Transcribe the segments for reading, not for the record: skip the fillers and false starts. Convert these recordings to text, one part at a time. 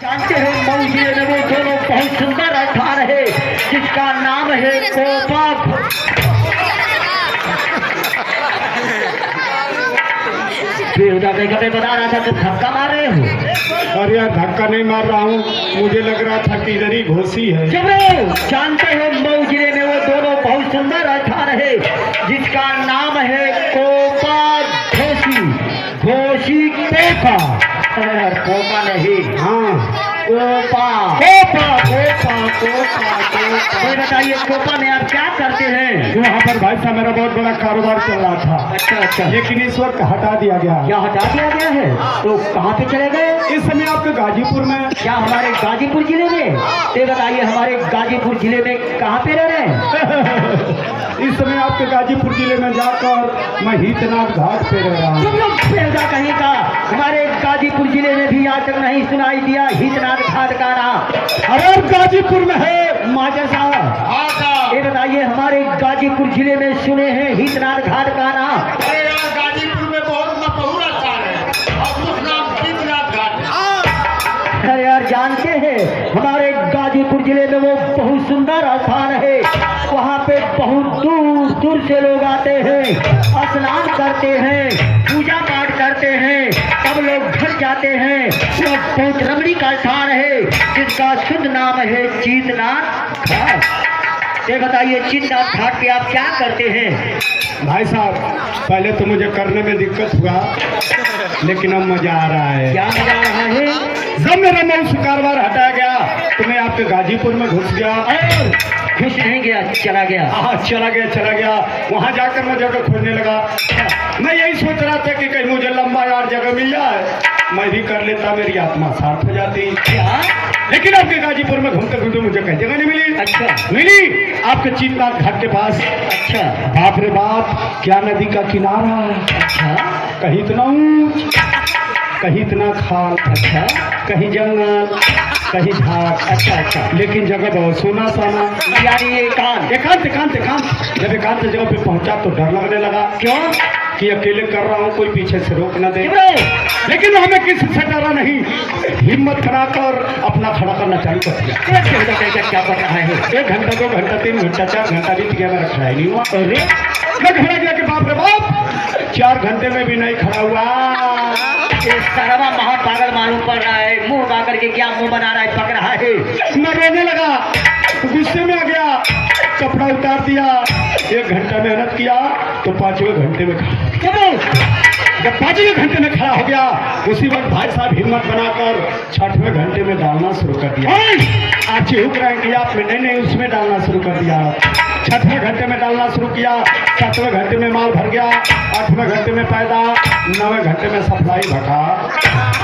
जानते हैं मऊ जिले में वो दोनों बहुत सुंदर स्थान है जिसका नाम है कोपा। बता रहा था तुम धक्का मार रहे हो। अरे यार धक्का नहीं मार रहा हूँ, मुझे लग रहा था कि इधर ही घोसी है। जानते हैं मऊ जिले में वो दोनों बहुत सुंदर स्थान है जिसका नाम है कोपा घोसी। घोसी कोपा, कोपा नहीं, हाँ कोपा कोपा कोपा कोपा कोपा। बताइए कोपा में आप क्या करते हैं? वहाँ पर भाई साहब मेरा बहुत बड़ा कारोबार चल रहा था। अच्छा अच्छा, लेकिन इस वक्त हटा दिया गया। क्या हटा दिया गया है? तो कहाँ पे चले गए? इस समय आपके गाजीपुर में। क्या हमारे गाजीपुर जिले में? ये बताइए हमारे गाजीपुर जिले में कहाँ पे रह रहे हैं? इस समय आपके गाजीपुर जिले में जाकर मैं हीतनाथ घाट पे रह रहा हूँ। तुम लोग कहीं का हमारे गाजीपुर जिले में भी आज तक नहीं सुनाई दिया हीतनाथ घाट का नाम। अरे गाजीपुर में है माजा साहब, ये बताइए हमारे गाजीपुर जिले में सुने हैं हीतनाथ घाट का नाम? अरे यार गाजीपुर में बहुत मशहूर स्थान है और उस नाम हीतनाथ घाट। अरे यार जानते हैं हमारे गाजीपुर जिले में वो बहुत सुंदर स्थान है, वहाँ पे बहुत दूर दूर से लोग आते हैं, स्नान करते हैं, पूजा पाठ करते हैं, सब लोग घर जाते हैं। वो बहुत रमणी का स्थान है जिसका शुद्ध नाम है चीतनाथ घाट। ये बताइए चीतनाथ घाट पे आप क्या करते हैं? भाई साहब पहले तो मुझे करने में दिक्कत हुआ, लेकिन अब मजा आ रहा है। क्या मजा आ रहा है? जब मेरा मौसू कारोबार हटाया गया तो मैं आपके गाजीपुर में घुस गया। घुस नहीं गया, चला गया। हाँ चला गया। वहाँ जाकर मैं जगह खोजने लगा। मैं यही सोच रहा था कि कहीं मुझे लंबा यार जगह मिल जाए, मैं भी कर लेता, मेरी आत्मा साफ हो जाती। क्या? लेकिन आपके गाजीपुर में घूमते घूमते मुझे कहीं जगह नहीं मिली। अच्छा मिली आपके चीतनाथ घाट के पास। अच्छा, बाप रे बाप, क्या नदी का किनारा। अच्छा, कहीं इतना ऊंच, कहीं इतना खाल, अच्छा, कहीं जंगल, कहीं घाट। अच्छा अच्छा, लेकिन जगह बहुत सोना साना। यानी एकांत। एकांत। जब एकांत जगह पे पहुंचा तो डर लगने लगा। क्यों? कि अकेले कर रहा हूँ, कोई पीछे से रोक न दे। लेकिन हमें किसी से डरा नहीं, हिम्मत बनाकर अपना खड़ा करना चालू कर दिया। क्या पता है? 1 घंटा 2 घंटा 3 घंटा 4 घंटा बीत गया, मेरा खड़ा ही नहीं हुआ। अरे मैं खड़ा गया कि बाप रे बाप, 4 घंटे में भी नहीं खड़ा हुआ। सरवा महापागल मालूम पड़ रहा है, मुंह बना करके क्या मुंह बना रहा है, पक रहा है। मैं रोने लगा, गुस्से में आ गया, कपड़ा उतार दिया। 1 घंटा मेहनत किया तो 5वें घंटे में खड़ा। जब 5वें घंटे में खड़ा हो गया, उसी वक्त भाई साहब हिम्मत बनाकर 6वें घंटे में डालना शुरू कर दिया। आप चिहुक रहे हैं कि आप नहीं उसमें डालना शुरू कर दिया। 6वें घंटे में डालना शुरू किया, 7वें घंटे में माल भर गया, 8वें घंटे में पैदा, 9वें घंटे में सप्लाई भगा।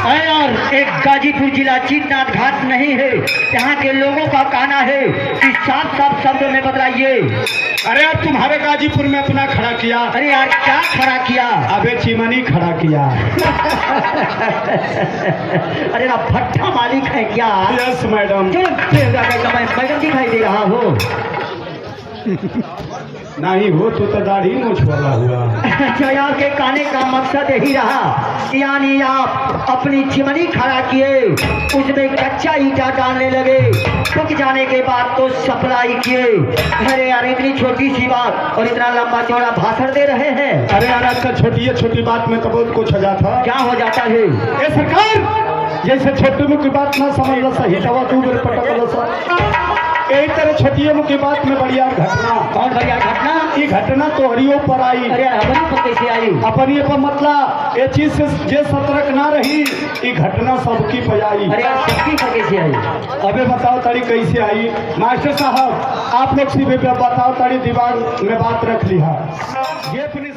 यार एक गाजीपुर जिला चीतनाथ घाट नहीं है, यहाँ के लोगों का कहना है कि साफ साफ शब्दों में बतलाइए। अरे अब तुम्हारे गाजीपुर में अपना खड़ा किया। अरे यार क्या खड़ा किया? अबे चिमनी खड़ा किया। अरे ना भट्टा मालिक है क्या? Yes madam. मैडम दिखाई दे रहा हो? नहीं हो तो दाढ़ी मूछ वाला हुआ। अच्छा, यार के कहने का मकसद यही रहा, यानी आप अपनी चिमनी खड़ा किए, उसमें कच्चा ईटा डालने लगे, पक जाने के बाद तो सप्लाई किए। अरे यार इतनी छोटी सी बात और इतना लंबा चौड़ा भाषण दे रहे हैं। अरे यार आजकल छोटी बात में तो बहुत कुछ हो जाता। क्या हो जाता है? ये सरकार जैसे छोटी मुख्य बात ना समझ लो, सही दवा तू मेरे पटक लो सर। यही तरह छोटी मुख्य बात में बढ़िया घटना। कौन बढ़िया घटना? ये घटना तो हरियो पर आई। अरे अपनी पर कैसे आई? अपनी पर मतलब ये चीज से जे सतर्क ना रही, ये घटना सबकी पे आई। अरे यार सबकी पर कैसे आई? अबे बताओ तारी कैसे आई। मास्टर साहब आप लोग सिर्फ बताओ तारी दिमाग में बात रख ली है। ये अपनी